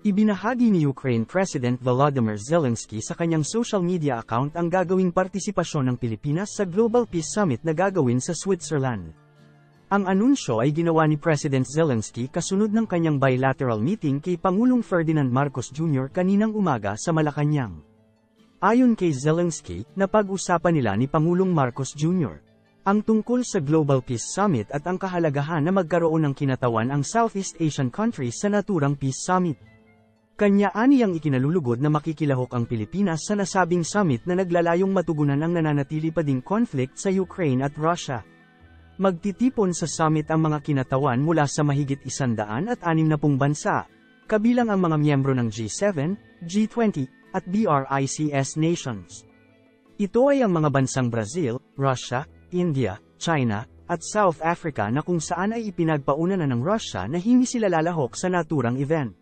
Ibinahagi ni Ukraine President Volodymyr Zelensky sa kanyang social media account ang gagawing partisipasyon ng Pilipinas sa Global Peace Summit na gagawin sa Switzerland. Ang anunsyo ay ginawa ni President Zelensky kasunod ng kanyang bilateral meeting kay Pangulong Ferdinand Marcos Jr. kaninang umaga sa Malacanang. Ayon kay Zelensky, napag-usapan nila ni Pangulong Marcos Jr. ang tungkol sa Global Peace Summit at ang kahalagahan na magkaroon ng kinatawan ang Southeast Asian countries sa naturang Peace Summit. Kanya-ani ang ikinalulugod na makikilahok ang Pilipinas sa nasabing summit na naglalayong matugunan ang nananatili pa ding conflict sa Ukraine at Russia. Magtitipon sa summit ang mga kinatawan mula sa mahigit 160 bansa, kabilang ang mga miyembro ng G7, G20, at BRICS nations. Ito ay ang mga bansang Brazil, Russia, India, China, at South Africa na kung saan ay ipinagpauna na ng Russia na hindi sila lalahok sa naturang event.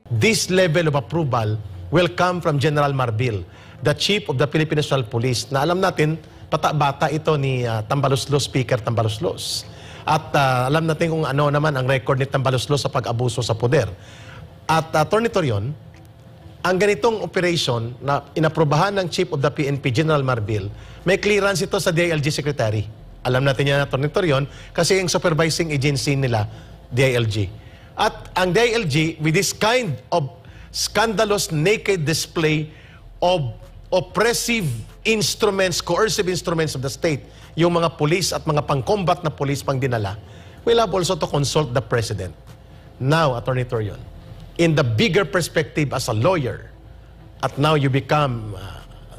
This level of approval will come from General Marbil, the Chief of the Philippine National Police, na alam natin, bata ito ni Tambaloslos, Speaker Tambaloslos. At alam natin kung ano naman ang record ni Tambaloslos sa pag-abuso sa poder. At Atty. Torion, ang ganitong operation na inaprobahan ng Chief of the PNP, General Marbil, may clearance ito sa DILG Secretary. Alam natin yan, Atty. Torion, kasi yung supervising agency nila, DILG. At ang DILG, with this kind of scandalous naked display of oppressive instruments, coercive instruments of the state, yung mga police at mga pang-combat na police pang dinala, will have also to consult the President. Now, Atty. Torion, in the bigger perspective as a lawyer, at now you become,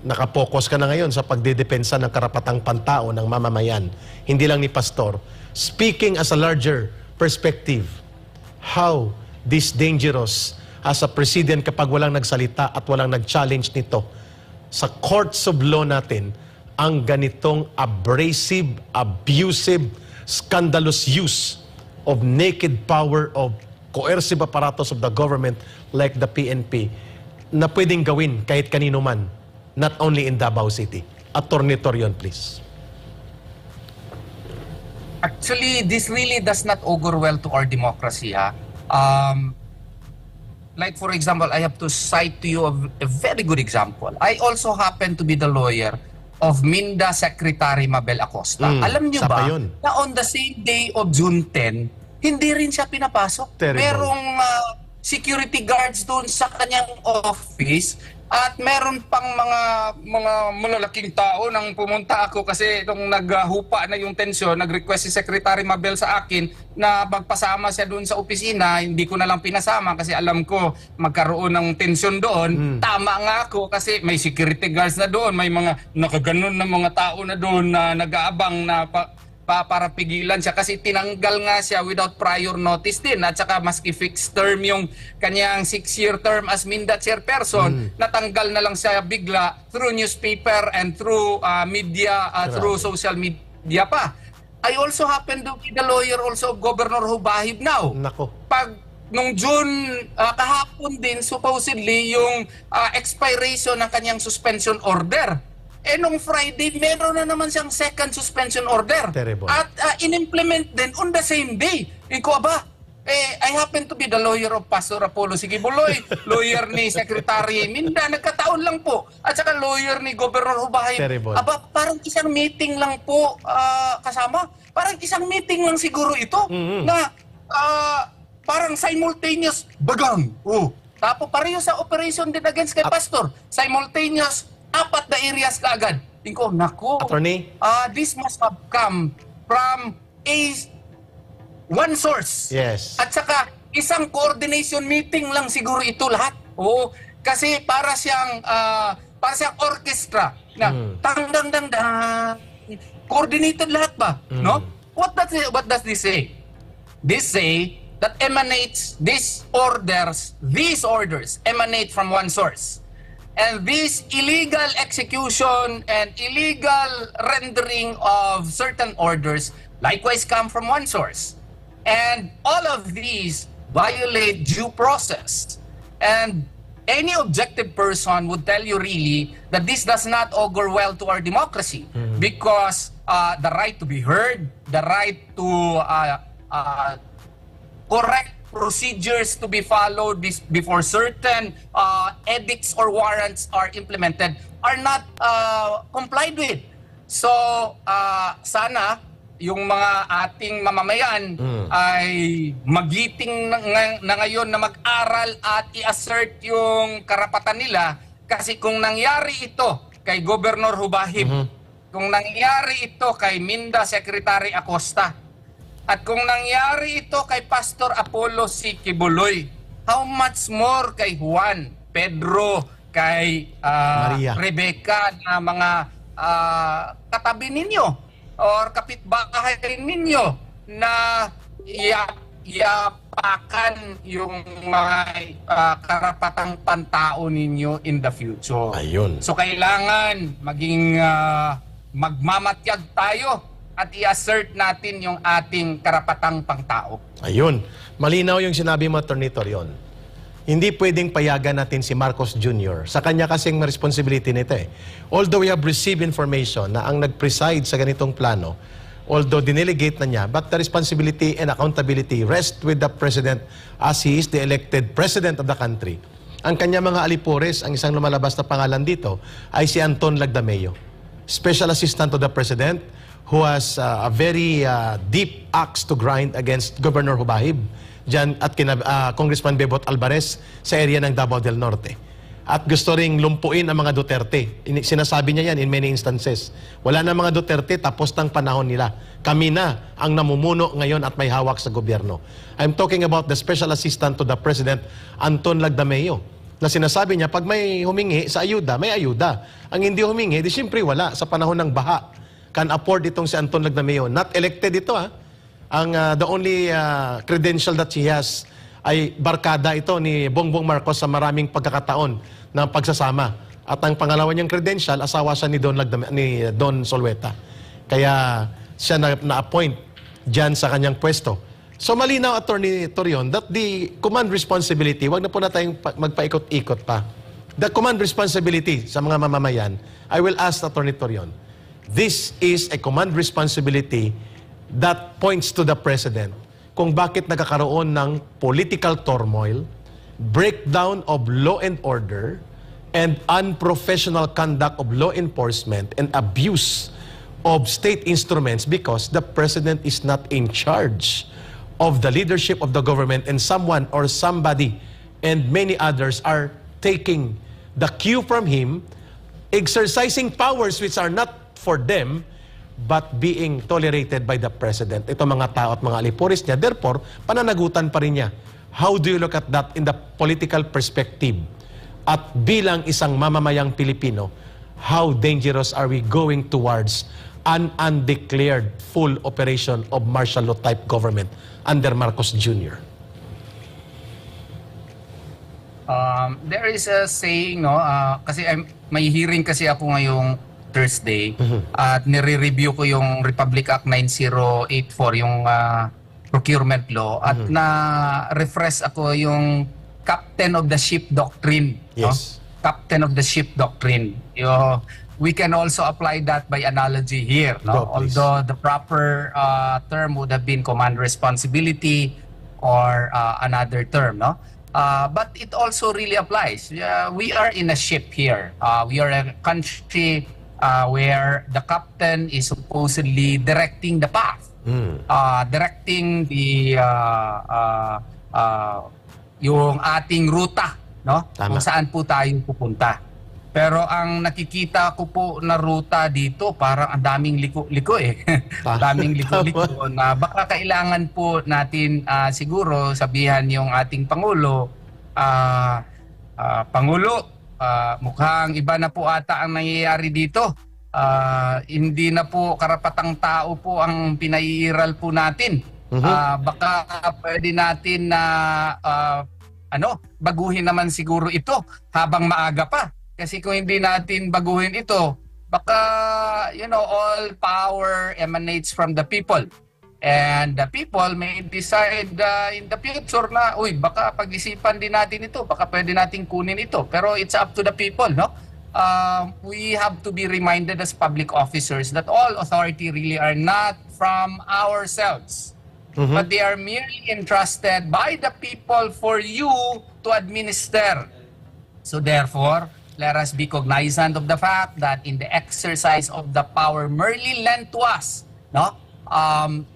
nakapokus ka na ngayon sa pagdedepensa ng karapatang pantao ng mamamayan, hindi lang ni Pastor, speaking as a larger perspective, how this dangerous as a president kapag walang nagsalita at walang nag-challenge nito sa courts of law natin ang ganitong abrasive, abusive, scandalous use of naked power of coercive apparatus of the government like the PNP na pwedeng gawin kahit kanino man, not only in Davao City. Atty. Torion, please. Actually, this really does not augur well to our democracy. Like for example, I have to cite to you a very good example. I also happen to be the lawyer of Minda Secretary Mabel Acosta. Alam niyo ba na on the same day of June 10, hindi rin siya pinapasok. Terrible. Merong security guards doon sa kanyang office. At meron pang mga malalaking tao nang pumunta ako kasi itong naghupa na yung tensyon, nag-request si Secretary Mabel sa akin na magpasama siya doon sa opisina. Hindi ko na lang pinasama kasi alam ko magkaroon ng tensyon doon. Tama nga ako kasi may security guards na doon, may mga nakaganon na mga tao na doon na nag-aabang na para pigilan siya kasi tinanggal nga siya without prior notice din at saka maski fixed term yung kanyang 6-year term as Minda chairperson, natanggal na lang siya bigla through newspaper and through media, through social media pa. I also happen to be the lawyer also of Governor Hubahib now. Nako. Nung June, kahapon din supposedly yung expiration ng kanyang suspension order. Nung Friday, meron na naman siyang second suspension order. Terrible. At in-implement din on the same day. Ikaw ba? I happen to be the lawyer of Pastor Apollo Sigibuloy, lawyer ni Secretary Minda, nagkataon lang po. At saka lawyer ni Governor Hubahib. Terrible. Aba, parang isang meeting lang po kasama. Parang isang meeting lang siguro ito na parang simultaneous bagang. Tapos pareho sa operation din against kay Pastor. Simultaneous 4 na areas kaagad. Tingko, naku. Attorney? This must have come from one source. Yes. At saka, isang coordination meeting lang siguro ito lahat. Oo. Kasi para siyang orchestra na tang-dang-dang-dang. Coordinated lahat ba? No? What does this say? This say that these orders emanate from one source. And this illegal execution and illegal rendering of certain orders likewise come from one source. And all of these violate due process. And any objective person would tell you really that this does not augur well to our democracy because the right to be heard, the right to correct procedures to be followed before certain edicts or warrants are implemented are not complied with. So, sana yung mga ating mamamayan ay magiting na ngayon na mag-aral at i-assert yung karapatan nila, kasi kung nangyari ito kay Governor Hubahib, kung nangyari ito kay Minda Secretary Acosta, at kung nangyari ito kay Pastor Apollo C. Kibuloy, how much more kay Juan, Pedro, kay Maria, Rebecca, na mga katabi ninyo or kapitbahay ninyo na iapakan yung mga karapatang pantao ninyo in the future. Ayun. So kailangan maging magmamatyag tayo at i-assert natin yung ating karapatang pangtao. Ayun. Malinaw yung sinabi mo, Atty. Torion. Hindi pwedeng payagan natin si Marcos Jr. Sa kanya kasing responsibility nito eh. Although we have received information na ang nag-preside sa ganitong plano, although dinelegate na niya, but the responsibility and accountability rest with the President as he is the elected President of the country. Ang kanya mga alipores, ang isang lumalabas na pangalan dito, ay si Anton Lagdameo, Special Assistant to the President, who has a very deep axe to grind against Governor Hubahib dyan, at Congressman Bebot Alvarez sa area ng Davao del Norte. At gusto ring lumpuin ang mga Duterte. Sinasabi niya yan in many instances. Wala na mga Duterte, tapos ng panahon nila. Kami na ang namumuno ngayon at may hawak sa gobyerno. I'm talking about the Special Assistant to the President, Anton Lagdameo, na sinasabi niya, pag may humingi sa ayuda, may ayuda. Ang hindi humingi, di siyempre wala sa panahon ng baha. Can afford itong si Anton Lagdameo. Not elected ito, ha? Ang the only credential that he has ay barkada ito ni Bongbong Marcos sa maraming pagkakataon ng pagsasama. At ang pangalawa niyang credential, asawa siya ni Don Solweta. Kaya siya na-appoint dyan sa kanyang pwesto. So malinaw, Atty. Torion, that the command responsibility, wag na po na tayong magpaikot-ikot pa. The command responsibility sa mga mamamayan, I will ask Atty. Torion, this is a command responsibility that points to the President kung bakit nagkakaroon ng political turmoil, breakdown of law and order, and unprofessional conduct of law enforcement and abuse of state instruments because the President is not in charge of the leadership of the government, and someone or somebody and many others are taking the cue from him, exercising powers which are not for them, but being tolerated by the President. Ito mga tao at mga alipuris niya. Therefore, pananagutan pa rin niya. How do you look at that in the political perspective? At bilang isang mamamayang Pilipino, how dangerous are we going towards an undeclared full operation of martial law type government under Marcos Jr.? There is a saying, no? Kasi may hearing kasi ako ngayong Thursday, at nire-review ko yung Republic Act 9084, yung procurement law, at na-refresh ako yung Captain of the Ship Doctrine. Yes. No? Captain of the Ship Doctrine. We can also apply that by analogy here. No? Although the proper term would have been command responsibility or another term. No? But it also really applies. We are in a ship here. We are a country where the captain is supposedly directing the path, directing the yung ating ruta, no? Tama. Kung saan po tayo pupunta. Pero ang nakikita ko po na ruta dito, parang ang daming liko-liko eh. Daming liko-liko na baka kailangan po natin siguro sabihan yung ating Pangulo, Pangulo, mukhang iba na po ata ang nangyayari dito. Hindi na po karapatang tao po ang pinaiiral po natin. Baka pwede natin na baguhin naman siguro ito habang maaga pa. Kasi kung hindi natin baguhin ito, baka all power emanates from the people. And the people may decide in the future na, baka pag-isipan din natin ito, baka pwede natin kunin ito. Pero it's up to the people, no? We have to be reminded as public officers that all authority really are not from ourselves. but they are merely entrusted by the people for you to administer. So therefore, let us be cognizant of the fact that in the exercise of the power merely lent to us, no,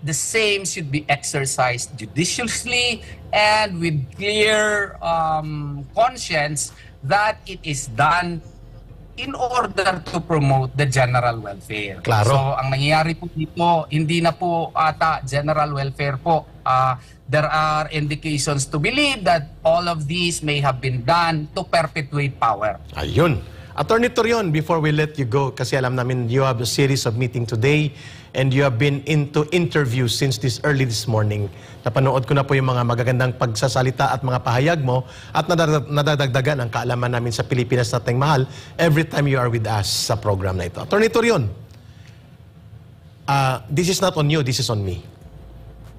the same should be exercised judiciously and with clear conscience that it is done in order to promote the general welfare. Klaro. So ang nangyayari po dito, hindi na po ata general welfare po. There are indications to believe that all of these may have been done to perpetuate power. Ayun. Attorney Torion, before we let you go, kasi alam namin you have a series of meeting today and you have been into interviews since early this morning. Napanood ko na po yung mga magagandang pagsasalita at mga pahayag mo at nadadagdagan ang kaalaman namin sa Pilipinas nating mahal every time you are with us sa program na ito. Attorney Torion, this is not on you, this is on me.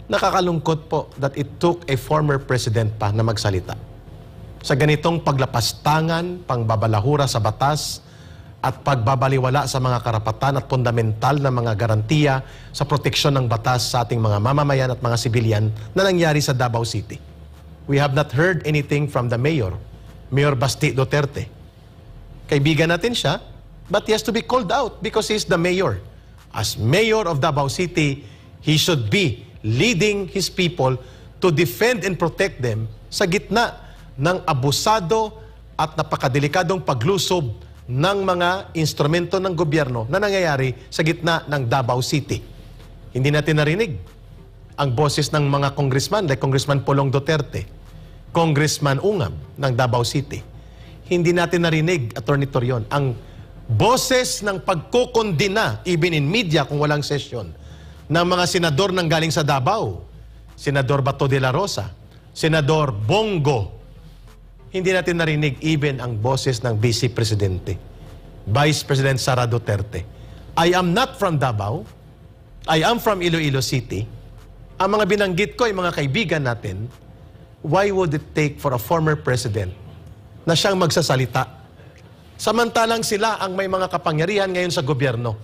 Nakakalungkot po that it took a former president pa na magsalita sa ganitong paglapastangan, pangbabalahura sa batas, at pagbabaliwala sa mga karapatan at fundamental na mga garantiya sa proteksyon ng batas sa ating mga mamamayan at mga sibilyan na nangyari sa Davao City. We have not heard anything from the mayor, Mayor Basti Duterte. Kaibigan natin siya, but he has to be called out because he's the mayor. As mayor of Davao City, he should be leading his people to defend and protect them sa gitna ng abusado at napakadelikadong paglusob ng mga instrumento ng gobyerno na nangyayari sa gitna ng Davao City. Hindi natin narinig ang boses ng mga congressman like Congressman Polong Duterte, Congressman Ungab ng Davao City. Hindi natin narinig, Attorney Torion, ang boses ng pagkukondina, even in media kung walang session, ng mga senador nang galing sa Davao, Senador Bato de la Rosa, Senador Bongo. Hindi natin narinig even ang boses ng Vice Presidente, Vice President Sara Duterte. I am not from Davao. I am from Iloilo City. Ang mga binanggit ko ay mga kaibigan natin. Why would it take for a former president na siyang magsasalita? Samantalang sila ang may mga kapangyarihan ngayon sa gobyerno.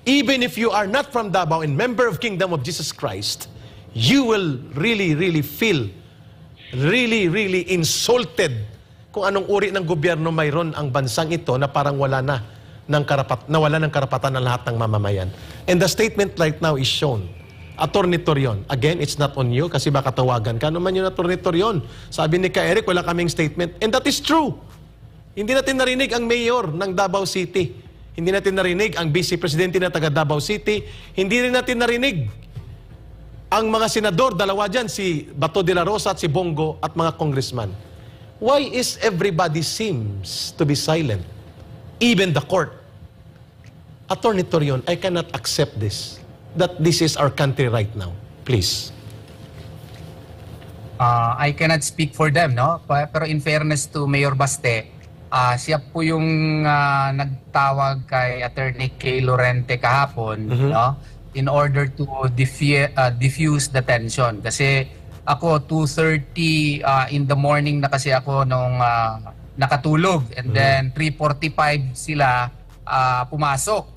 Even if you are not from Davao and member of Kingdom of Jesus Christ, you will really feel really insulted kung anong uri ng gobyerno mayroon ang bansang ito na parang wala ng karapatan ng lahat ng mamamayan. And the statement right now is shown. Attorney Torion, again, it's not on you kasi baka tawagan ka. Ano man yun, Attorney Torion? Sabi ni Ka Eric, wala kaming statement. And that is true. Hindi natin narinig ang mayor ng Davao City. Hindi natin narinig ang Vice Presidente na taga Davao City. Hindi rin natin narinig ang mga senador, dalawa dyan, si Bato de la Rosa at si Bongo at mga congressman. Why is everybody seems to be silent? Even the court. Attorney Torion, I cannot accept this. That this is our country right now. Please. I cannot speak for them, no? Pero in fairness to Mayor Baste, siya po yung nagtawag kay Attorney Kay Lorente kahapon, no? In order to diffuse the tension. Kasi ako, 2:30 in the morning na kasi ako nung nakatulog. And then 3:45 sila pumasok.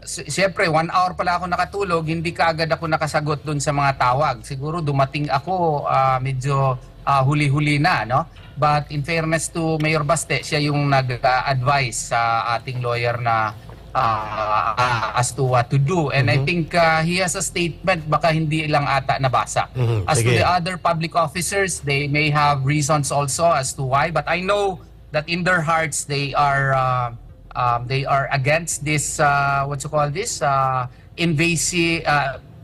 Siyempre, 1 hour pala ako nakatulog, hindi kaagad ako nakasagot dun sa mga tawag. Siguro dumating ako medyo huli-huli na, no? But in fairness to Mayor Baste, siya yung nag-advise sa ating lawyer na as to what to do. And I think he has a statement, baka hindi lang ata nabasa. As to the other public officers, they may have reasons also as to why, but I know that in their hearts they are against this what you call this invasive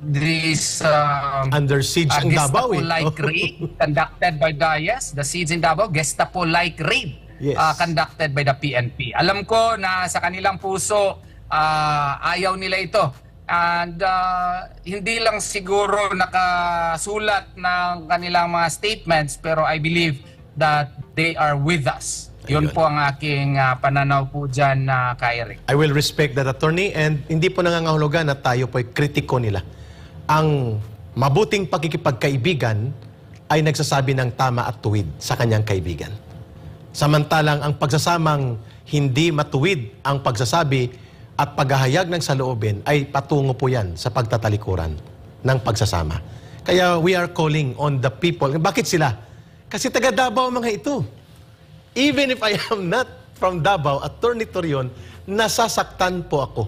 this under siege in Davao, Gestapo-like raid conducted by the siege in Davao, Gestapo-like raid conducted by the PNP. Alam ko na sa kanilang puso ayaw nila ito. And hindi lang siguro nakasulat ng kanilang mga statements, pero I believe that they are with us. Yun po ang aking pananaw po dyan, Eric. I will respect that, attorney, and hindi po nangangahulugan na tayo po'y kritiko nila. Ang mabuting pakikipagkaibigan ay nagsasabi ng tama at tuwid sa kanyang kaibigan. Samantalang ang pagsasamang hindi matuwid ang pagsasabi at paghahayag ng saloobin ay patungo po yan sa pagtatalikuran. ng pagsasama. Kaya we are calling on the people. Bakit sila? Kasi taga Davao mga ito. Even if I am not from Davao, Attorney Torion, nasasaktan po ako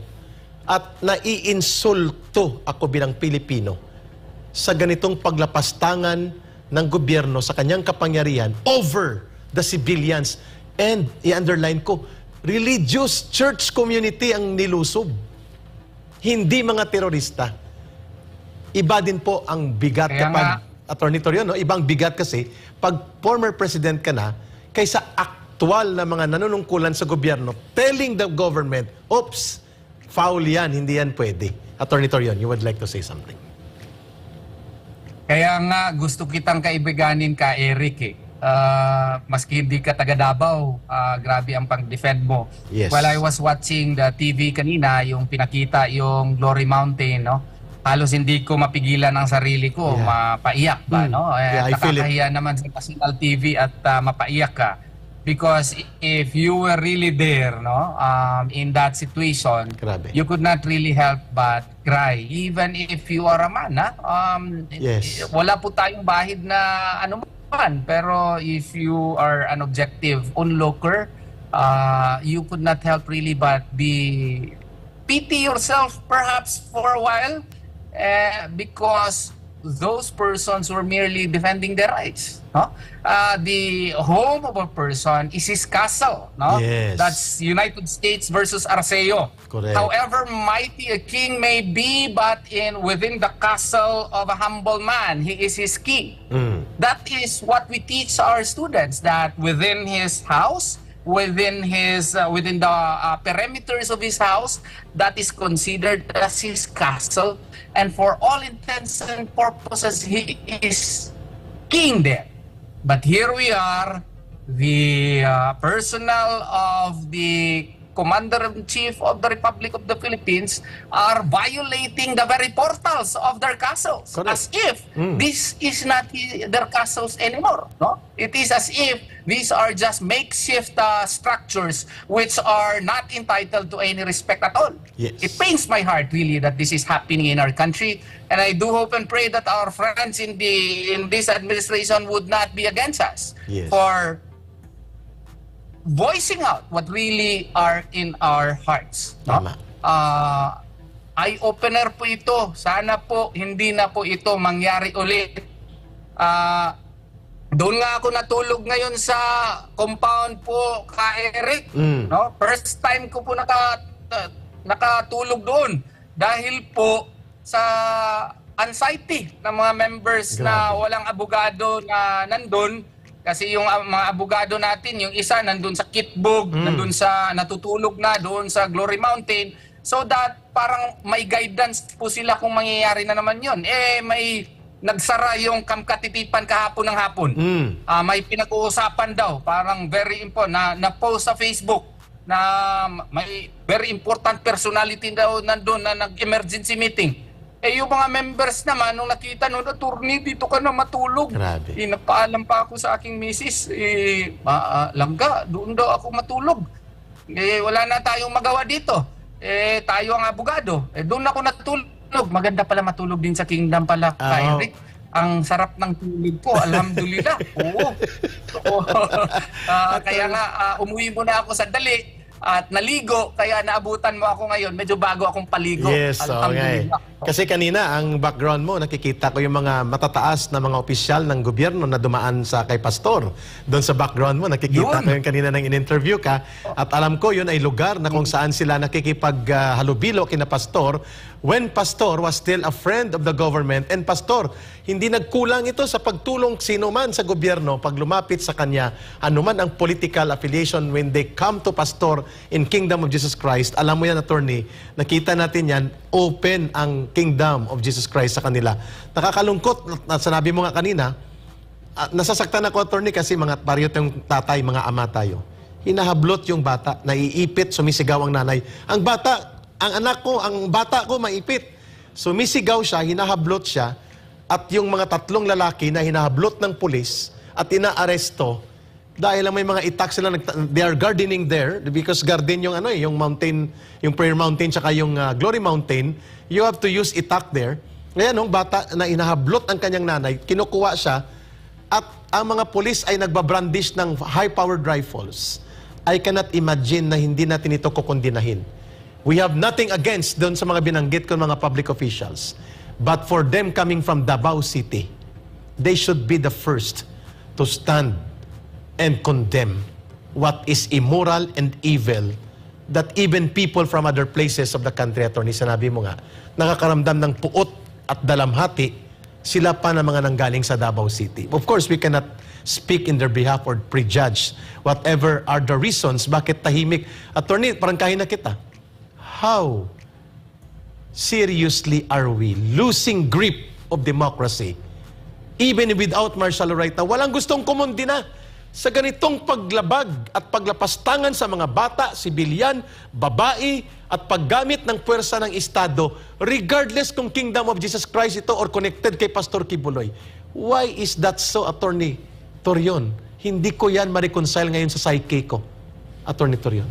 at naiinsulto ako bilang Pilipino sa ganitong paglapastangan ng gobyerno sa kanyang kapangyarihan over the civilians. And i-underline ko, religious church community ang nilusob. Hindi mga terorista. Iba din po ang bigat Kaya kapag, nga, Attorney Torion, no? Ibang bigat kasi pag former president ka na, kaysa aktual na mga nanunungkulan sa gobyerno, telling the government, oops, foul yan, hindi yan pwede. Attorney Torion, you would like to say something? Kaya nga gusto kitang kaibiganin ka, Eric eh. Maski hindi ka taga Davao, grabe ang pang-defend mo. Yes. While I was watching the TV kanina, yung pinakita yung Glory Mountain, no? Halos hindi ko mapigilan ang sarili ko, mapaiyak ba, no? Yeah, I feel it. Nakakahiya naman sa national TV at mapaiyak ka. Because if you were really there, no, in that situation, Grabe. you could not really help but cry. Even if you are a man, Yes. wala po tayong bahid na ano man. Pero if you are an objective onlooker, you could not help really but be pity yourself perhaps for a while, because those persons were merely defending their rights. No? The home of a person is his castle. No? Yes. That's United States versus Arceo. Correct. However mighty a king may be, but within the castle of a humble man, he is his king. That is what we teach our students, that within his house, within the perimeters of his house, that is considered as his castle, and for all intents and purposes, he is king there. But here we are, the personnel of the Commander-in-Chief of the Republic of the Philippines are violating the very portals of their castles. Correct. As if this is not their castles anymore. No? It is as if these are just makeshift structures which are not entitled to any respect at all. Yes. It pains my heart really that this is happening in our country, and I do hope and pray that our friends in this administration would not be against us Yes. for voicing out what really are in our hearts. No? Tama. Eye-opener po ito. Sana po hindi na po ito mangyari ulit. Doon nga ako natulog ngayon sa compound po ka Eric. No? First time ko po nakatulog doon dahil po sa anxiety ng mga members na walang abogado na nandun. Kasi yung mga abogado natin, yung isa nandun sa Kitbog, nandun sa natutulog na doon sa Glory Mountain. So that parang may guidance po sila kung mangyayari na naman yun. May nagsara yung kamkatitipan kahapon ng hapon. May pinag-uusapan daw, parang very important, na post sa Facebook na may very important personality daw nandun na nag-emergency meeting. Yung mga members naman, nung nakita nung attorney, dito ka na matulog. Grabe. Napaalam pa ako sa aking misis, langga, doon daw ako matulog. Wala na tayong magawa dito. Tayo ang abogado. Doon ako natulog. Maganda pala matulog din sa Kingdom pala, Eric. Ang sarap ng tulog ko, alhamdulillah. Oo. Kaya nga, umuwi muna ako sandali at naligo, kaya naabutan mo ako ngayon. Medyo bago akong paligo. Yes, okay. Kasi kanina, ang background mo, nakikita ko yung mga matataas na mga opisyal ng gobyerno na dumaan sa kay Pastor. Doon sa background mo, nakikita ko yung kanina nang in-interview ka. At alam ko, yun ay lugar na kung saan sila nakikipaghalubilo kina Pastor when Pastor was still a friend of the government. And Pastor, hindi nagkulang ito sa pagtulong sino man sa gobyerno pag lumapit sa kanya, anuman ang political affiliation, when they come to Pastor in Kingdom of Jesus Christ. Alam mo yan, attorney, nakita natin yan, open ang Kingdom of Jesus Christ sa kanila. Nakakalungkot, sanabi mo nga kanina, nasasaktan ako, attorney, kasi mga pariyo tayong tatay, mga ama tayo. Hinahablot yung bata, naiipit, sumisigaw ang nanay. Ang bata, ang anak ko, ang bata ko maipit. Sumisigaw siya, hinahablot siya, at yung mga tatlong lalaki na hinahablot ng pulis at inaaresto dahil lang may mga itak sila, they are gardening there because garden yung yung mountain, yung prayer mountain tsaka yung Glory Mountain. You have to use itak there. Ngayon, nung bata na inahablot ang kanyang nanay, kinukuha siya at ang mga pulis ay nagbabrandish ng high-powered rifles. I cannot imagine na hindi natin ito kukundinahin. We have nothing against doon sa mga binanggit ko mga public officials. But for them coming from Davao City, they should be the first to stand and condemn what is immoral and evil that even people from other places of the country, Attorney, sinabi mo nga, nakakaramdam ng puot at dalamhati, sila pa na mga nanggaling sa Davao City. Of course, we cannot speak in their behalf or prejudge whatever are the reasons bakit tahimik. Attorney, parang kahin na kita. How seriously are we losing grip of democracy even without martial law right now? Walang gustong kumundina sa ganitong paglabag at paglapastangan sa mga bata, sibilyan, babae, at paggamit ng puwersa ng Estado, regardless kung Kingdom of Jesus Christ ito or connected kay Pastor Kibuloy. Why is that so, Attorney Torion? Hindi ko yan ma-reconcile ngayon sa psyche ko, Attorney Torion.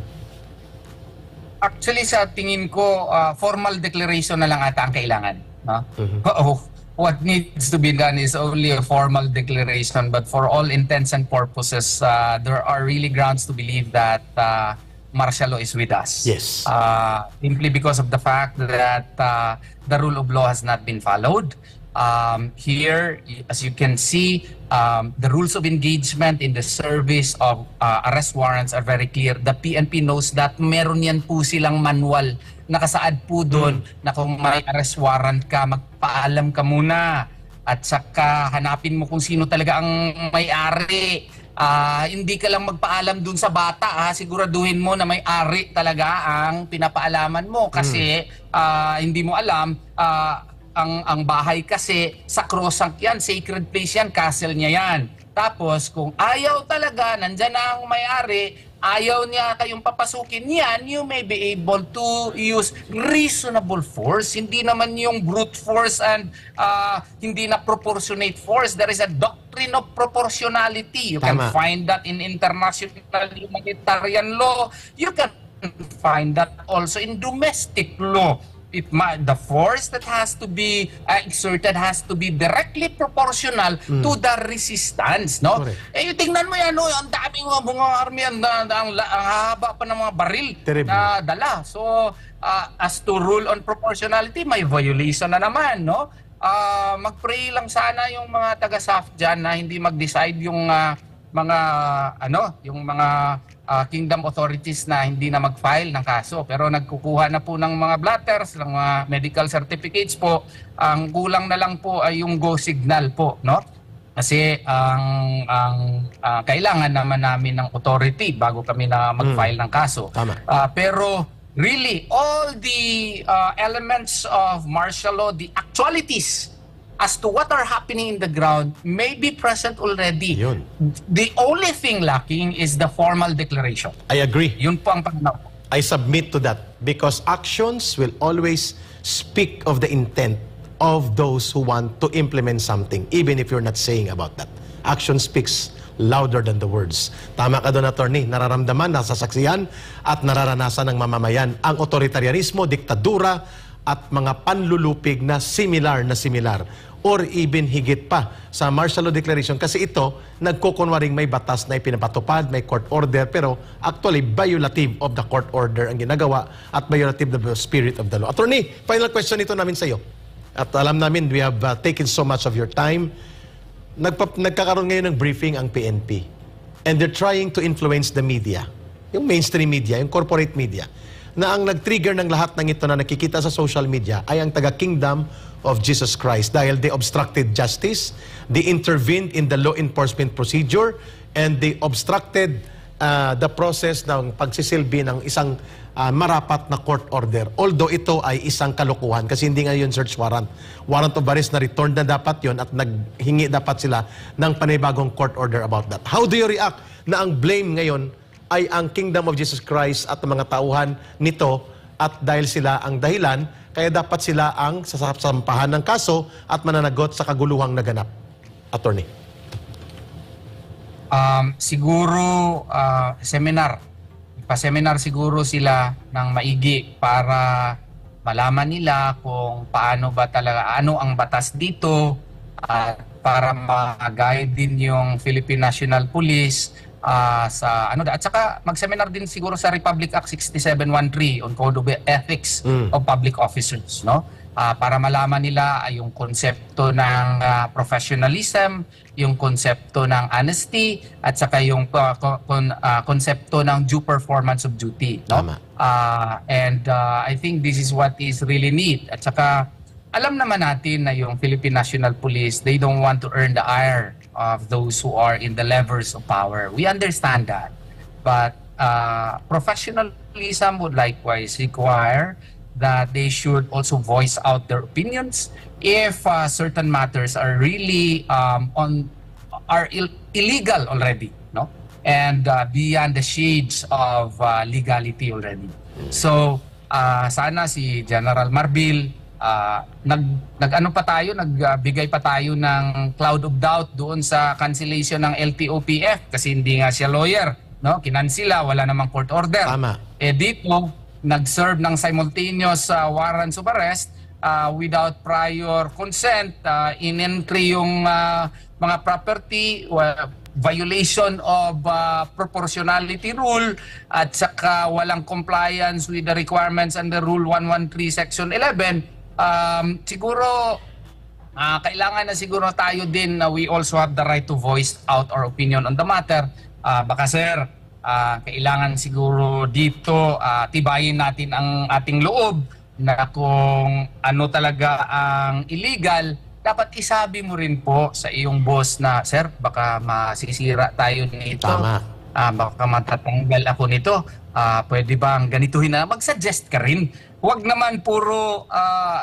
Actually, sa tingin ko, formal declaration na lang ata ang kailangan. No? What needs to be done is only a formal declaration, but for all intents and purposes, there are really grounds to believe that martial law is with us. Yes. Simply because of the fact that the rule of law has not been followed. Here, as you can see, the rules of engagement in the service of arrest warrants are very clear. The PNP knows that meron yan po silang manual. Nakasaad po doon na kung may arrest warrant ka, magpaalam ka muna. At saka hanapin mo kung sino talaga ang may-ari. Hindi ka lang magpaalam doon sa bata. Siguraduhin mo na may-ari talaga ang pinapaalaman mo. Kasi hindi mo alam, ang bahay kasi sakrosanct yan, sacred place yan, castle niya yan. Tapos kung ayaw talaga, nandyan na ang may-ari, ayaw niya kayong papasukin yan, you may be able to use reasonable force. Hindi naman yung brute force and hindi na proportionate force. There is a doctrine of proportionality. You can find that in international humanitarian law. You can find that also in domestic law. The force that has to be exerted has to be directly proportional to the resistance, no? Yung tingnan mo yan, no? Ang daming mga army, ang haba pa ng mga baril na dala. So, as to rule on proportionality, may violation na naman, no? Mag-pray lang sana yung mga taga-SAF dyan na hindi mag-decide yung mga kingdom authorities na hindi na mag-file ng kaso. Pero nagkukuha na po ng mga blatters, ng mga medical certificates po. Ang kulang na lang po ay yung go signal po, no? Kasi ang kailangan naman namin ng authority bago kami na mag-file ng kaso. Pero really, all the elements of martial law, the actualities as to what are happening in the ground may be present already. Yun. The only thing lacking is the formal declaration. I agree. Yun po ang pagnaw. I submit to that because actions will always speak of the intent of those who want to implement something, even if you're not saying about that. Action speaks louder than the words. Tama ka doon, Attorney. Nararamdaman, nasasaksihan at nararanasan ng mamamayan ang otoritarianismo, diktadura at mga panlulupig na similar or even higit pa sa martial law declaration kasi ito nagkukunwaring may batas na ipinapatupad, may court order pero actually violative of the court order ang ginagawa at violative of the spirit of the law. Attorney, final question ito namin sa iyo. At alam namin we have taken so much of your time. Nagkakaroon ngayon ng briefing ang PNP and they're trying to influence the media, yung mainstream media, yung corporate media, na ang nag-trigger ng lahat ng ito na nakikita sa social media ay ang taga-Kingdom of Jesus Christ dahil they obstructed justice, they intervened in the law enforcement procedure, and they obstructed the process ng pagsisilbi ng isang marapat na court order. Although ito ay isang kalokohan kasi hindi nga yun search warrant. Warrant of arrest na return na dapat yon at naghingi dapat sila ng panibagong court order about that. How do you react na ang blame ngayon ay ang Kingdom of Jesus Christ at mga tauhan nito at dahil sila ang dahilan, kaya dapat sila ang sasampahan ng kaso at mananagot sa kaguluhang naganap? Attorney. Siguro seminar. Pa-seminar siguro sila ng maigi para malaman nila kung paano ba talaga, ano ang batas dito, at para ma-guide din yung Philippine National Police sa ano, at saka mag-seminar din siguro sa Republic Act 6713 on Code of Ethics of Public Officers, no? Para malaman nila yung konsepto ng professionalism, yung konsepto ng honesty, at saka yung konsepto ng due performance of duty, no? Tama. And I think this is what is really neat. At saka alam naman natin na yung Philippine National Police, they don't want to earn the ire of those who are in the levers of power. We understand that. But professionalism would likewise require that they should also voice out their opinions if certain matters are really illegal already, no? And beyond the shades of legality already. So sana si General Marbil nag-ano pa tayo, nagbigay pa tayo ng cloud of doubt doon sa cancellation ng LTOPF kasi hindi nga siya lawyer, no? Kinansila, wala namang court order. Tama. Dito nag-serve ng simultaneous warrants of arrest without prior consent, in-entry yung mga property, violation of proportionality rule, at saka walang compliance with the requirements under Rule 113 Section 11. Siguro kailangan na siguro tayo din na we also have the right to voice out our opinion on the matter. Baka sir, kailangan siguro dito tibayin natin ang ating loob na kung ano talaga ang illegal, dapat isabi mo rin po sa iyong boss na, sir, baka masisira tayo nito. Tama. Baka matatanggal ako nito. Pwede bang ganituhin na? Mag-suggest ka rin. Huwag naman puro,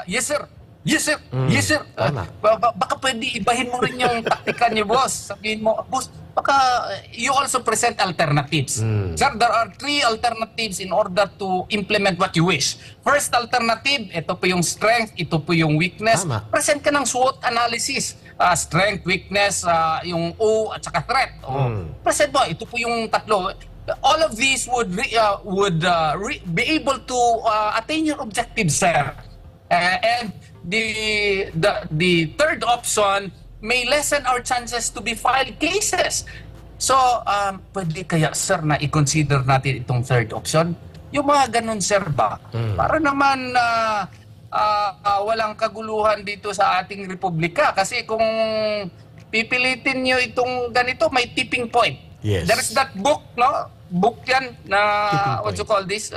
yes sir, yes sir, yes sir. Baka pwede ibahin mo rin yung taktika niyo, boss. Sabihin mo, boss, baka you also present alternatives. Sir, there are 3 alternatives in order to implement what you wish. First alternative, ito po yung strength, ito po yung weakness. Tama. Present ka ng SWOT analysis. Strength, weakness, yung O at saka threat. Present mo, ito po yung tatlo. All of these would be able to attain your objectives, sir. And the third option may lessen our chances to be filed cases. So, pwede kaya, sir, na i-consider natin itong third option? Yung mga ganun, sir, ba? Para naman walang kaguluhan dito sa ating republika. Kasi kung pipilitin nyo itong ganito, may tipping point. Yes. There is that book, no? Book yan na, what you call this?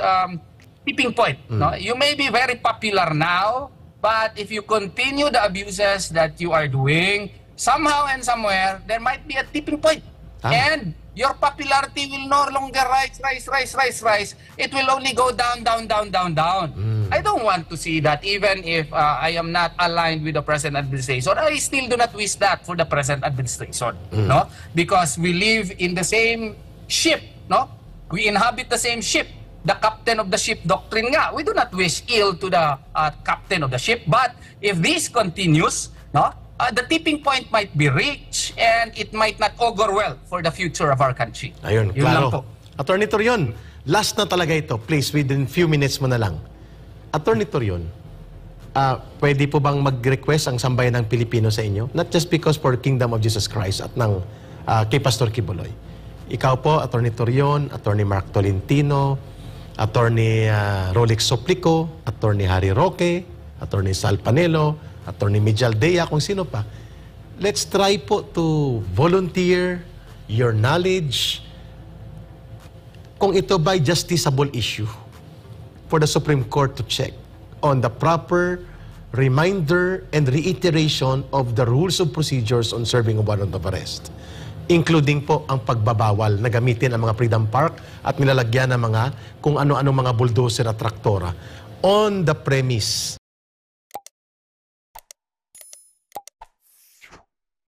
Tipping point. No? You may be very popular now, but if you continue the abuses that you are doing, somehow and somewhere, there might be a tipping point. And your popularity will no longer rise. It will only go down. I don't want to see that, even if I am not aligned with the present administration. I still do not wish that for the present administration. No? Because we live in the same ship. No? We inhabit the same ship. The captain of the ship doctrine nga. We do not wish ill to the captain of the ship. But if this continues, no, the tipping point might be reached and it might not augur well for the future of our country. Ayun, Yun lang klaro. po. Attorney Torion, last na talaga ito. Please, within few minutes mo na lang. Attorney Torion, pwede po bang mag-request ang sambayan ng Pilipino sa inyo? Not just because for Kingdom of Jesus Christ at ng kay Pastor Kibuloy. Ikaw po, Attorney Torion, Attorney Mark Tolentino, Attorney Rolex Soplico, Attorney Harry Roque, Attorney Sal Panelo, Attorney Mijal Dea, kung sino pa. Let's try po to volunteer your knowledge kung ito ba'y justiciable issue for the Supreme Court to check on the proper reminder and reiteration of the rules of procedures on serving a warrant of arrest, including po ang pagbabawal na gamitin ang mga Freedom Park at nilalagyan ng mga kung ano-ano mga bulldozer at traktora on the premise